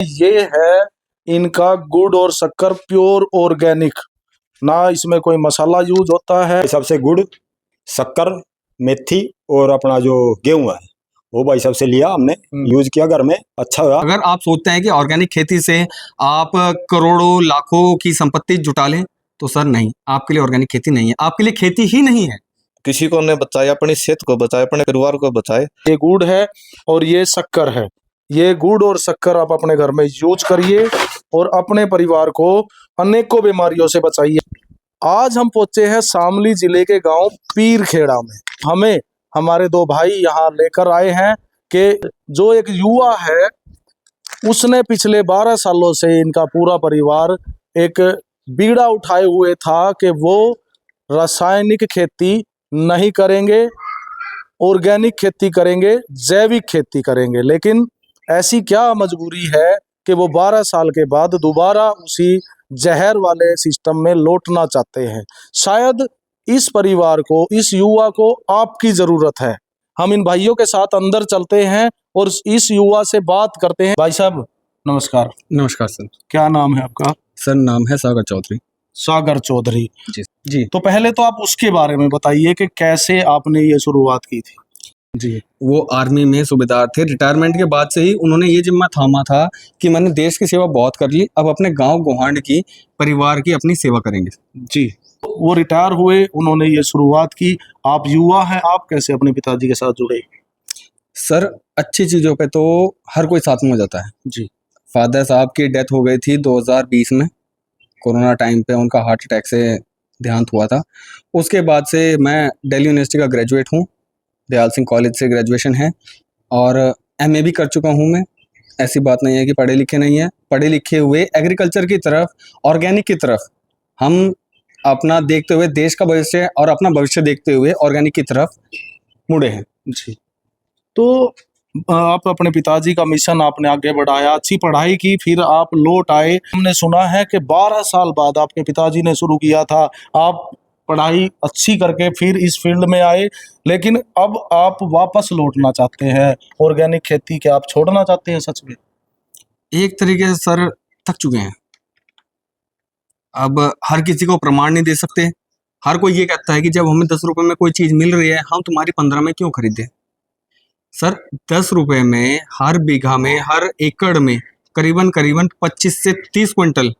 ये है इनका गुड़ और शक्कर प्योर ऑर्गेनिक, ना इसमें कोई मसाला यूज होता है। सबसे गुड़, शक्कर, मेथी और अपना जो गेहूं है वो भाई सबसे लिया हमने, यूज किया घर में, अच्छा हुआ। अगर आप सोचते हैं कि ऑर्गेनिक खेती से आप करोड़ों लाखों की संपत्ति जुटा लें तो सर नहीं, आपके लिए ऑर्गेनिक खेती नहीं है, आपके लिए खेती ही नहीं है। किसी को ने बचाया, अपनी सेहत को बचाए, अपने परिवार को बचाए। ये गुड़ है और ये शक्कर है। ये गुड़ और शक्कर आप अपने घर में यूज करिए और अपने परिवार को अनेकों बीमारियों से बचाइए। आज हम पहुंचे हैं शामली जिले के गांव पीरखेड़ा में। हमें हमारे दो भाई यहाँ लेकर आए हैं कि जो एक युवा है उसने पिछले 12 सालों से इनका पूरा परिवार एक बीड़ा उठाए हुए था कि वो रासायनिक खेती नहीं करेंगे, ऑर्गेनिक खेती करेंगे, जैविक खेती करेंगे। लेकिन ऐसी क्या मजबूरी है कि वो 12 साल के बाद दोबारा उसी जहर वाले सिस्टम में लौटना चाहते हैं। शायद इस परिवार को, इस युवा को आपकी जरूरत है। हम इन भाइयों के साथ अंदर चलते हैं और इस युवा से बात करते हैं। भाई साहब नमस्कार। नमस्कार सर। क्या नाम है आपका? सर नाम है सागर चौधरी। सागर चौधरी जी जी। तो पहले तो आप उसके बारे में बताइए कि कैसे आपने ये शुरुआत की थी। जी, वो आर्मी में सूबेदार थे। रिटायरमेंट के बाद से ही उन्होंने ये जिम्मा थामा था कि मैंने देश की सेवा बहुत कर ली, अब अपने गांव गोहांड की, परिवार की अपनी सेवा करेंगे। जी, वो रिटायर हुए, उन्होंने ये शुरुआत की। आप युवा हैं, आप कैसे अपने पिताजी के साथ जुड़े? सर अच्छी चीज़ों पे तो हर कोई साथ में हो जाता है। जी। फादर साहब की डेथ हो गई थी 2020 में, कोरोना टाइम पे उनका हार्ट अटैक से देहांत हुआ था। उसके बाद से मैं दिल्ली यूनिवर्सिटी का ग्रेजुएट हूँ, दयाल सिंह कॉलेज से ग्रेजुएशन है और एमए भी कर चुका हूँ मैं। ऐसी बात नहीं है कि पढ़े लिखे नहीं है, पढ़े लिखे हुए एग्रीकल्चर की तरफ, ऑर्गेनिक की तरफ हम अपना देखते हुए, देश का भविष्य और अपना भविष्य देखते हुए ऑर्गेनिक की तरफ मुड़े हैं। जी, तो आप अपने पिताजी का मिशन आपने आगे बढ़ाया, अच्छी पढ़ाई की, फिर आप लौट आए। हमने सुना है कि 12 साल बाद आपके पिताजी ने शुरू किया था, आप पढ़ाई अच्छी करके फिर इस फील्ड में आए, लेकिन अब आप वापस लौटना चाहते हैं ऑर्गेनिक खेती के, आप छोड़ना चाहते हैं सच में? एक तरीके से सर थक चुके हैं। अब हर किसी को प्रमाण नहीं दे सकते। हर कोई ये कहता है कि जब हमें 10 रुपए में कोई चीज़ मिल रही है, हम तुम्हारी 15 में क्यों खरीदें? सर 10 रुपए में हर बीघा में, हर एकड़ में करीबन 25 से 30 क्विंटल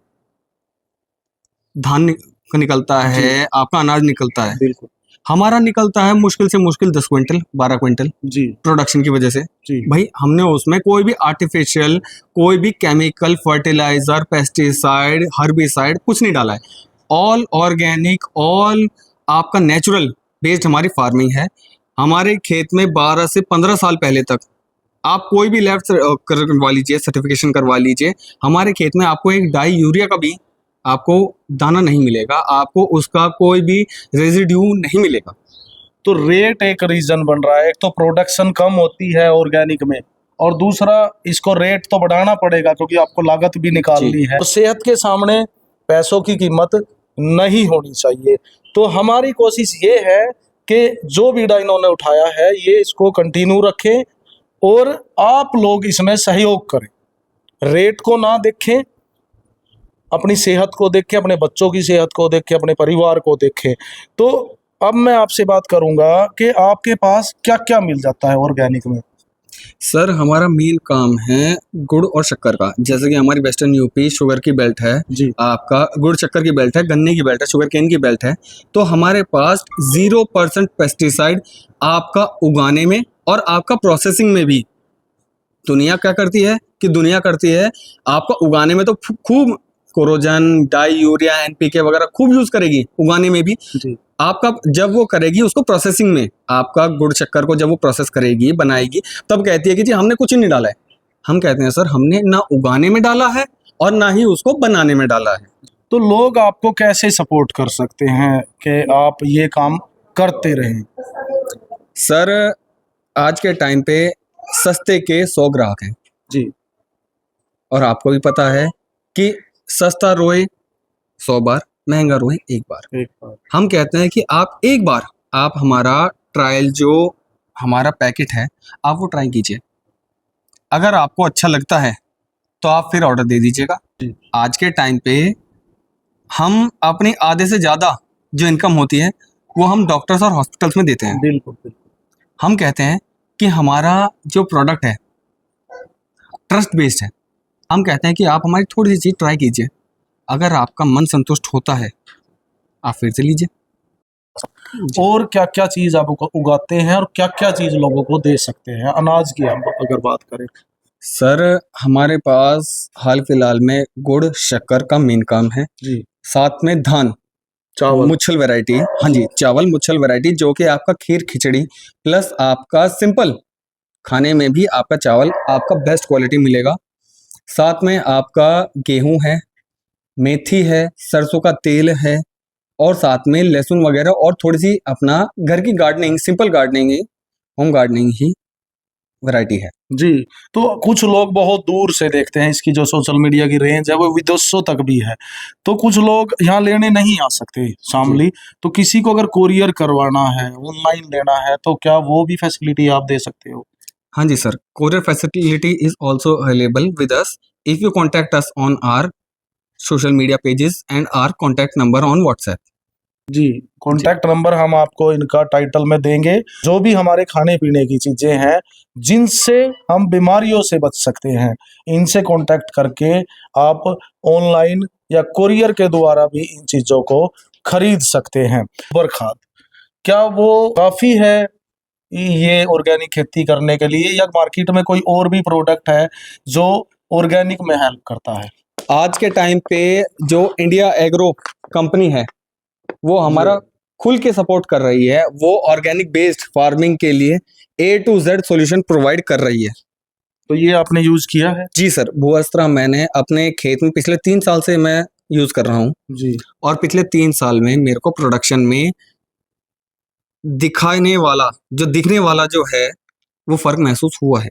धान निकलता है, आपका अनाज निकलता है। बिल्कुल। हमारा निकलता है मुश्किल से मुश्किल 10 क्विंटल, 12 क्विंटल जी। प्रोडक्शन की वजह से। जी। भाई हमने उसमें कोई भी आर्टिफिशियल, कोई भी केमिकल, फर्टिलाइजर, पेस्टिसाइड, हर्बिसाइड कुछ नहीं डाला है। ऑल ऑर्गेनिक, ऑल आपका नेचुरल बेस्ड हमारी फार्मिंग है। हमारे खेत में 12 से 15 साल पहले तक आप कोई भी लैब करवा लीजिए, सर्टिफिकेशन करवा लीजिए, हमारे खेत में आपको एक डाई यूरिया का भी आपको दाना नहीं मिलेगा, आपको उसका कोई भी रेजिड्यू नहीं मिलेगा। तो रेट एक रीजन बन रहा है। एक तो प्रोडक्शन कम होती है ऑर्गेनिक में, और दूसरा इसको रेट तो बढ़ाना पड़ेगा क्योंकि आपको लागत भी निकालनी है। तो सेहत के सामने पैसों की कीमत नहीं होनी चाहिए। तो हमारी कोशिश ये है कि जो बीड़ा इन्होंने उठाया है ये इसको कंटिन्यू रखें और आप लोग इसमें सहयोग करें। रेट को ना देखें, अपनी सेहत को देखें, अपने बच्चों की सेहत को देखें, अपने परिवार को देखें। तो अब मैं आपसे बात करूंगा कि आपके पास क्या क्या मिल जाता है ऑर्गेनिक में? सर हमारा मेन काम है गुड़ और शक्कर का। जैसे कि हमारी वेस्टर्न यूपी शुगर की बेल्ट है जी। आपका गुड़ शक्कर की बेल्ट है, गन्ने की बेल्ट है, शुगर केन की बेल्ट है। तो हमारे पास 0% पेस्टिसाइड आपका उगाने में और आपका प्रोसेसिंग में भी। दुनिया क्या करती है कि दुनिया करती है आपका उगाने में तो खूब कोरोजन, डाई यूरिया, एनपीके वगैरह खूब यूज करेगी, उगाने में भी। जी। आपका जब वो करेगी उसको प्रोसेसिंग में, आपका गुड़ शक्कर को जब वो प्रोसेस करेगी, बनाएगी, तब कहती है कि जी हमने कुछ नहीं डाला है। हम कहते हैं सर हमने ना उगाने में डाला है और ना ही उसको बनाने में डाला है। तो लोग आपको कैसे सपोर्ट कर सकते हैं कि आप ये काम करते रहें? सर आज के टाइम पे सस्ते के 100 ग्राहक हैं जी। और आपको भी पता है कि सस्ता रोए 100 बार, महंगा रोए एक बार। हम कहते हैं कि आप एक बार आप हमारा ट्रायल, जो हमारा पैकेट है, आप वो ट्राई कीजिए। अगर आपको अच्छा लगता है तो आप फिर ऑर्डर दे दीजिएगा। आज के टाइम पे हम अपनी आधे से ज़्यादा जो इनकम होती है वो हम डॉक्टर्स और हॉस्पिटल्स में देते हैं। बिल्कुल बिल्कुल। हम कहते हैं कि हमारा जो प्रोडक्ट है ट्रस्ट बेस्ड है। हम कहते हैं कि आप हमारी थोड़ी सी चीज़ ट्राई कीजिए, अगर आपका मन संतुष्ट होता है आप फिर से लीजिए। और क्या क्या चीज आप उगाते हैं और क्या क्या चीज लोगों को दे सकते हैं? अनाज की हम अगर बात करें। सर हमारे पास हाल फिलहाल में गुड़ शक्कर का मेन काम है, जी। साथ में धान चावल। मुच्छल वैरायटी, हाँ जी चावल मुच्छल वैरायटी, जो कि आपका खीर खिचड़ी प्लस आपका सिंपल खाने में भी आपका चावल आपका बेस्ट क्वालिटी मिलेगा। साथ में आपका गेहूं है, मेथी है, सरसों का तेल है और साथ में लहसुन वगैरह और थोड़ी सी अपना घर की गार्डनिंग, सिंपल गार्डनिंग ही, होम गार्डनिंग ही वैरायटी है। जी। तो कुछ लोग बहुत दूर से देखते हैं, इसकी जो सोशल मीडिया की रेंज है वो विदेशों तक भी है, तो कुछ लोग यहाँ लेने नहीं आ सकते शामली, तो किसी को अगर कोरियर करवाना है, ऑनलाइन लेना है, तो क्या वो भी फैसिलिटी आप दे सकते हो? हाँ जी sir, courier facility is also available with us if you contact us on our social media pages and our contact number on WhatsApp. जी। कॉन्टैक्ट नंबर हम आपको इनका टाइटल में देंगे। जो भी हमारे खाने पीने की चीजें हैं जिनसे हम बीमारियों से बच सकते हैं, इनसे कांटेक्ट करके आप ऑनलाइन या कुरियर के द्वारा भी इन चीजों को खरीद सकते हैं। गोबर खाद क्या वो काफी है ये ऑर्गेनिक खेती करने के लिए, या मार्केट में कोई और भी प्रोडक्ट है जो ऑर्गेनिक में हेल्प करता है? आज के टाइम पे जो इंडिया एग्रो कंपनी है वो हमारा खुल के सपोर्ट कर रही है, वो ऑर्गेनिक बेस्ड फार्मिंग के लिए A to Z solution provide कर रही है। तो ये आपने यूज किया है? जी सर, भूअस्त्रा मैंने अपने खेत में पिछले 3 साल से मैं यूज कर रहा हूँ जी। और पिछले 3 साल में मेरे को प्रोडक्शन में दिखने वाला जो है वो फर्क महसूस हुआ है।